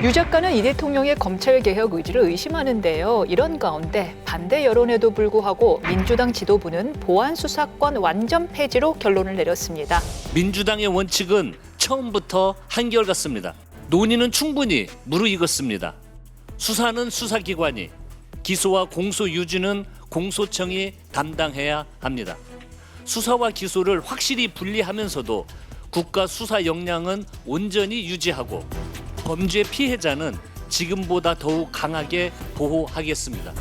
유 작가는 이 대통령의 검찰개혁 의지를 의심하는데요. 이런 가운데 반대 여론에도 불구하고 민주당 지도부는 보안수사권 완전 폐지로 결론을 내렸습니다. 민주당의 원칙은 처음부터 한결같습니다. 논의는 충분히 무르익었습니다. 수사는 수사기관이, 기소와 공소 유지는 공소청이 담당해야 합니다. 수사와 기소를 확실히 분리하면서도 국가 수사 역량은 온전히 유지하고 범죄 피해자는 지금보다 더욱 강하게 보호하겠습니다.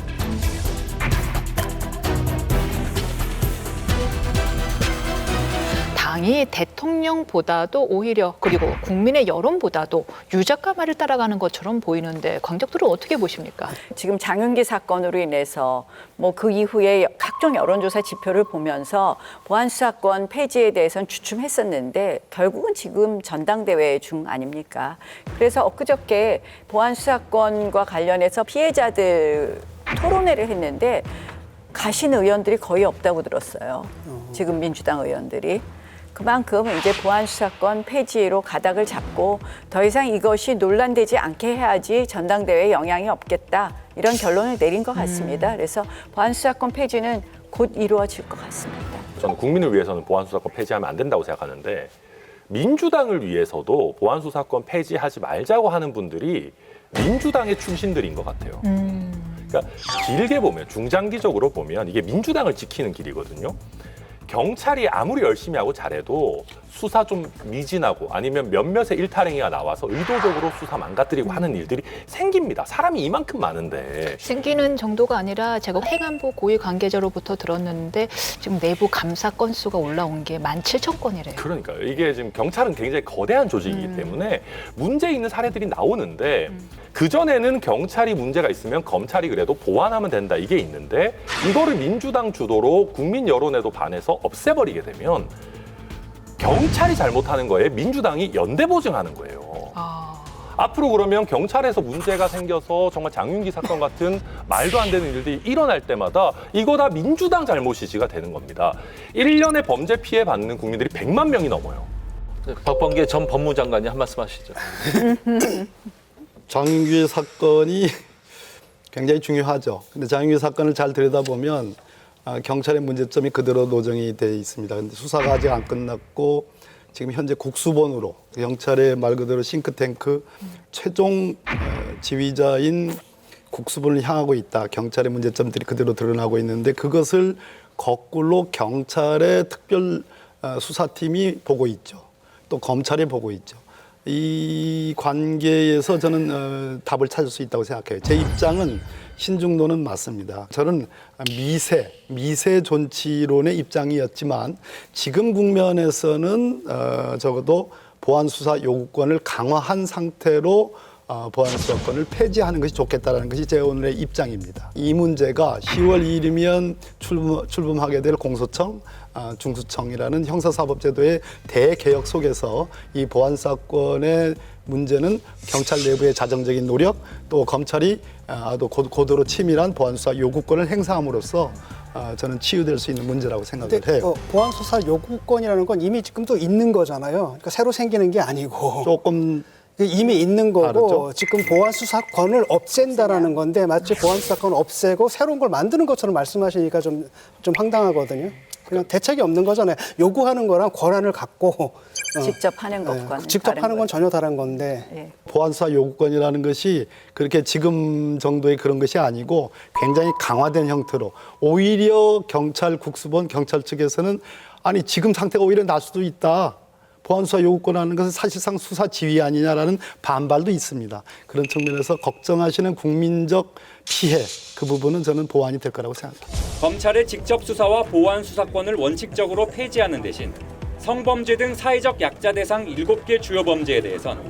당이 대통령보다도 오히려 그리고 국민의 여론보다도 유 작가 말을 따라가는 것처럼 보이는데 강적들은 어떻게 보십니까? 지금 장윤기 사건으로 인해서 뭐 그 이후에 각종 여론조사 지표를 보면서 보안수사권 폐지에 대해서는 주춤했었는데 결국은 지금 전당대회 중 아닙니까? 그래서 엊그저께 보안수사권과 관련해서 피해자들 토론회를 했는데 가신 의원들이 거의 없다고 들었어요. 지금 민주당 의원들이. 그만큼 이제 보안수사권 폐지로 가닥을 잡고 더 이상 이것이 논란되지 않게 해야지 전당대회에 영향이 없겠다. 이런 결론을 내린 것 같습니다. 그래서 보안수사권 폐지는 곧 이루어질 것 같습니다. 저는 국민을 위해서는 보안수사권 폐지하면 안 된다고 생각하는데 민주당을 위해서도 보안수사권 폐지하지 말자고 하는 분들이 민주당의 출신들인 것 같아요. 그러니까 길게 보면 중장기적으로 보면 이게 민주당을 지키는 길이거든요. 경찰이 아무리 열심히 하고 잘해도 수사 좀 미진하고 아니면 몇몇의 일탈행위가 나와서 의도적으로 수사 망가뜨리고 하는 일들이 생깁니다. 사람이 이만큼 많은데. 생기는 정도가 아니라 제가 행안부 고위 관계자로부터 들었는데 지금 내부 감사 건수가 올라온 게 17,000건이래요. 그러니까 이게 지금 경찰은 굉장히 거대한 조직이기 때문에 문제 있는 사례들이 나오는데 그전에는 경찰이 문제가 있으면 검찰이 그래도 보완하면 된다 이게 있는데 이거를 민주당 주도로 국민 여론에도 반해서 없애버리게 되면 경찰이 잘못하는 거에 민주당이 연대 보증하는 거예요. 앞으로 그러면 경찰에서 문제가 생겨서 정말 장윤기 사건 같은 말도 안 되는 일들이 일어날 때마다 이거 다 민주당 잘못이지가 되는 겁니다. 1년에 범죄 피해 받는 국민들이 100만 명이 넘어요. 박범계 전 법무장관이 한 말씀 하시죠. 장윤기 사건이 굉장히 중요하죠. 근데 장윤기 사건을 잘 들여다보면 경찰의 문제점이 그대로 노정이 돼 있습니다. 근데 수사가 아직 안 끝났고 지금 현재 국수본으로 경찰의 말 그대로 싱크탱크 최종 지휘자인 국수본을 향하고 있다. 경찰의 문제점들이 그대로 드러나고 있는데 그것을 거꾸로 경찰의 특별 수사팀이 보고 있죠. 또 검찰이 보고 있죠. 이 관계에서 저는 답을 찾을 수 있다고 생각해요. 제 입장은 신중도는 맞습니다. 저는 미세 존치론의 입장이었지만 지금 국면에서는 적어도 보안수사 요구권을 강화한 상태로 보안수사권을 폐지하는 것이 좋겠다는 것이 제 오늘의 입장입니다. 이 문제가 10월 2일이면 출범하게 될 공소청, 중수청이라는 형사사법제도의 대개혁 속에서 이 보안사건의 문제는 경찰 내부의 자정적인 노력 또 검찰이 고도로 치밀한 보안수사 요구권을 행사함으로써 저는 치유될 수 있는 문제라고 생각을 해요. 보안수사 요구권이라는 건 이미 지금도 있는 거잖아요. 그러니까 새로 생기는 게 아니고. 조금 이미 있는 거고 다르죠? 지금 보안수사권을 없앤다라는 건데 마치 보안수사권을 없애고 새로운 걸 만드는 것처럼 말씀하시니까 좀 황당하거든요. 그냥 대책이 없는 거잖아요. 요구하는 거랑 권한을 갖고 직접 하는 것과는 직접 다른 하는 건 거죠. 전혀 다른 건데 예. 보안수사 요구권이라는 것이 그렇게 지금 정도의 그런 것이 아니고 굉장히 강화된 형태로 오히려 경찰 국수본 경찰 측에서는 아니 지금 상태가 오히려 날 수도 있다. 보안수사 요구권이라는 것은 사실상 수사 지휘 아니냐라는 반발도 있습니다. 그런 측면에서 걱정하시는 국민적 피해 그 부분은 저는 보완이 될 거라고 생각합니다. 검찰의 직접 수사와 보안 수사권을 원칙적으로 폐지하는 대신 성범죄 등 사회적 약자 대상 7개 주요 범죄에 대해선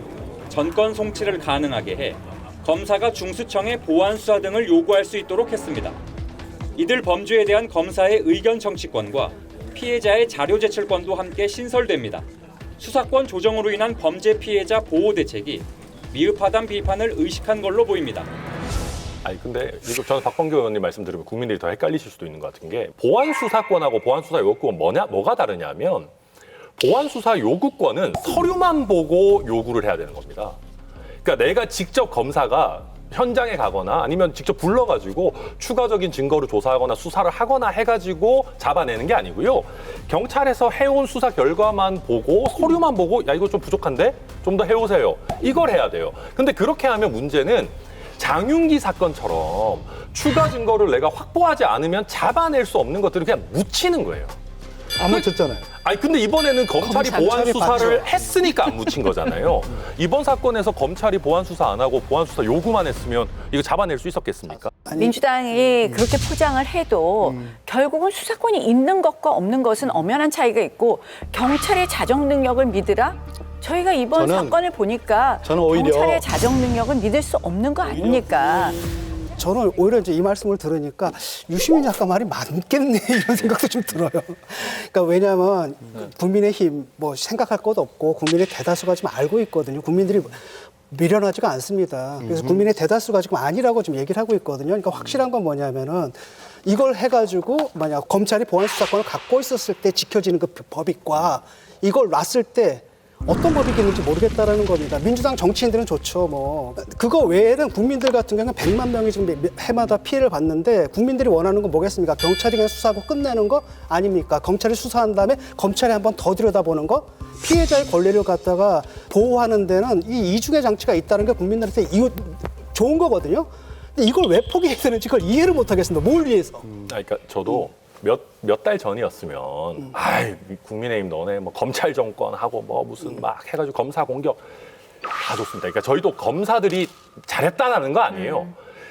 전권 송치를 가능하게 해 검사가 중수청에 보안 수사 등을 요구할 수 있도록 했습니다. 이들 범죄에 대한 검사의 의견 청취권과 피해자의 자료 제출권도 함께 신설됩니다. 수사권 조정으로 인한 범죄 피해자 보호 대책이 미흡하다는 비판을 의식한 걸로 보입니다. 아니 근데 이거 저는 박범계 의원님 말씀 들으면 국민들이 더 헷갈리실 수도 있는 것 같은 게 보안수사권하고 보안수사 요구권 뭐가 다르냐면 보안수사 요구권은 서류만 보고 요구를 해야 되는 겁니다. 그러니까 내가 직접 검사가 현장에 가거나 아니면 직접 불러가지고 추가적인 증거를 조사하거나 수사를 하거나 해가지고 잡아내는 게 아니고요. 경찰에서 해온 수사 결과만 보고 서류만 보고 야 이거 좀 부족한데? 좀 더 해오세요. 이걸 해야 돼요. 근데 그렇게 하면 문제는 장윤기 사건처럼 추가 증거를 내가 확보하지 않으면 잡아낼 수 없는 것들을 그냥 묻히는 거예요. 안 묻혔잖아요. 아니 근데 이번에는 검찰이 보완 수사를 했으니까 안 묻힌 거잖아요. 이번 사건에서 검찰이 보완 수사 안 하고 보완 수사 요구만 했으면 이거 잡아낼 수 있었겠습니까? 민주당이 그렇게 포장을 해도 결국은 수사권이 있는 것과 없는 것은 엄연한 차이가 있고 경찰의 자정 능력을 믿으라? 저희가 이번 사건을 보니까 저는 오히려 경찰의 자정 능력을 믿을 수 없는 거 아닙니까? 저는 오히려 이제 이 말씀을 들으니까 유시민 작가 말이 맞겠네 이런 생각도 좀 들어요. 그러니까 왜냐하면 국민의힘 뭐 생각할 것도 없고 국민의 대다수가 지금 알고 있거든요. 국민들이 미련하지가 않습니다. 그래서 국민의 대다수가 지금 아니라고 지금 얘기를 하고 있거든요. 그러니까 확실한 건 뭐냐면은 이걸 해가지고 만약 검찰이 보안 수사권을 갖고 있었을 때 지켜지는 그 법익과 이걸 놨을 때 어떤 법이 있는지 모르겠다라는 겁니다. 민주당 정치인들은 좋죠. 뭐 그거 외에는 국민들 같은 경우는 100만 명이 지금 해마다 피해를 봤는데 국민들이 원하는 건 뭐겠습니까? 경찰이 그냥 수사하고 끝내는 거 아닙니까? 검찰이 수사한 다음에 검찰이 한번 더 들여다보는 거? 피해자의 권리를 갖다가 보호하는 데는 이 이중의 장치가 있다는 게 국민들한테 좋은 거거든요. 근데 이걸 왜 포기해야 되는지 그걸 이해를 못 하겠습니다. 뭘 위해서? 그러니까 저도 몇 달 전이었으면 아이 국민의힘 너네 뭐 검찰 정권 하고 뭐 무슨 막 해가지고 검사 공격 다 좋습니다. 그러니까 저희도 검사들이 잘했다는 거 아니에요.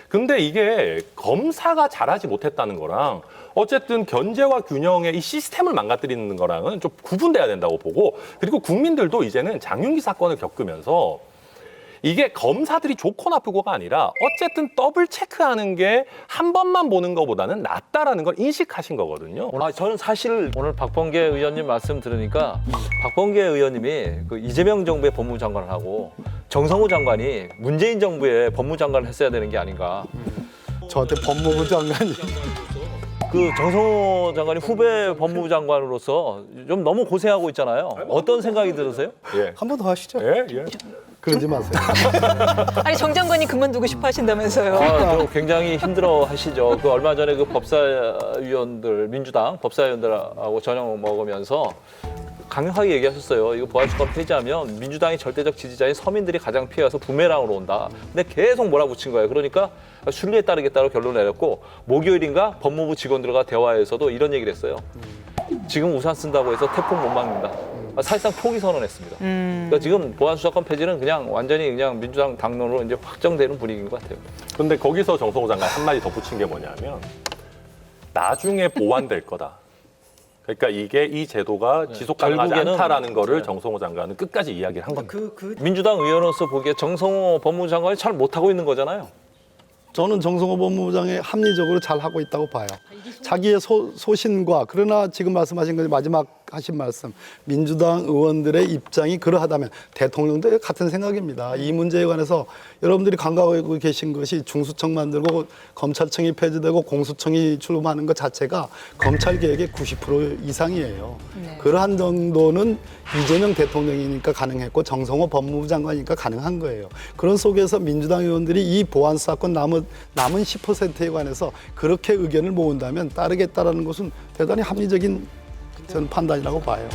근데 이게 검사가 잘하지 못했다는 거랑 어쨌든 견제와 균형의 이 시스템을 망가뜨리는 거랑은 좀 구분돼야 된다고 보고 그리고 국민들도 이제는 장윤기 사건을 겪으면서 이게 검사들이 좋고 나쁘고가 아니라 어쨌든 더블 체크하는 게 한 번만 보는 것보다는 낫다라는 걸 인식하신 거거든요. 저는 사실 오늘 박범계 의원님 말씀 들으니까 박범계 의원님이 그 이재명 정부의 법무장관을 하고 정성호 장관이 문재인 정부의 법무장관을 했어야 되는 게 아닌가. 저한테 법무부 장관이 그 정성호 장관이 후배 법무부 장관으로서 좀 너무 고생하고 있잖아요. 어떤 생각이 들으세요? 예. 한 번 더 하시죠. 예, 예. 그러지 마세요. 아니 정 장관이 그만두고 싶어 하신다면서요. 좀 굉장히 힘들어 하시죠. 그 얼마 전에 그 법사위원들, 민주당 법사위원들하고 저녁 먹으면서 강력하게 얘기하셨어요. 이거 보안수사권 폐지하면 민주당의 절대적 지지자인 서민들이 가장 피해가서 부메랑으로 온다. 근데 계속 몰아붙인 거예요. 그러니까 순리에 따르겠다고 결론을 내렸고 목요일인가 법무부 직원들과 대화에서도 이런 얘기를 했어요. 지금 우산 쓴다고 해서 태풍 못 막는다. 사실상 포기 선언했습니다. 그러니까 지금 보안수사권 폐지는 그냥 완전히 그냥 민주당 당론으로 이제 확정되는 분위기인 것 같아요. 근데 거기서 정성호 장관 한마디 덧붙인 게 뭐냐면 나중에 보완될 거다. 그러니까 이게 이 제도가 지속 가능하지 결국에는 않다라는 거를 정성호 장관은 끝까지 이야기를 한 겁니다. 민주당 의원으로서 보기에 정성호 법무부 장관이 잘 못하고 있는 거잖아요. 저는 정성호 법무부장이 합리적으로 잘 하고 있다고 봐요. 자기의 소신과 그러나 지금 말씀하신 거 마지막 하신 말씀 민주당 의원들의 입장이 그러하다면 대통령도 같은 생각입니다. 이 문제에 관해서 여러분들이 간과하고 계신 것이 중수청 만들고 검찰청이 폐지되고 공수청이 출범하는 것 자체가 검찰 개혁의 90% 이상이에요. 네. 그러한 정도는 이재명 대통령이니까 가능했고 정성호 법무부 장관이니까 가능한 거예요. 그런 속에서 민주당 의원들이 이 보안수사권 남은 10%에 관해서 그렇게 의견을 모은다면 따르겠다라는 것은 대단히 합리적인 저는 판단이라고 봐요.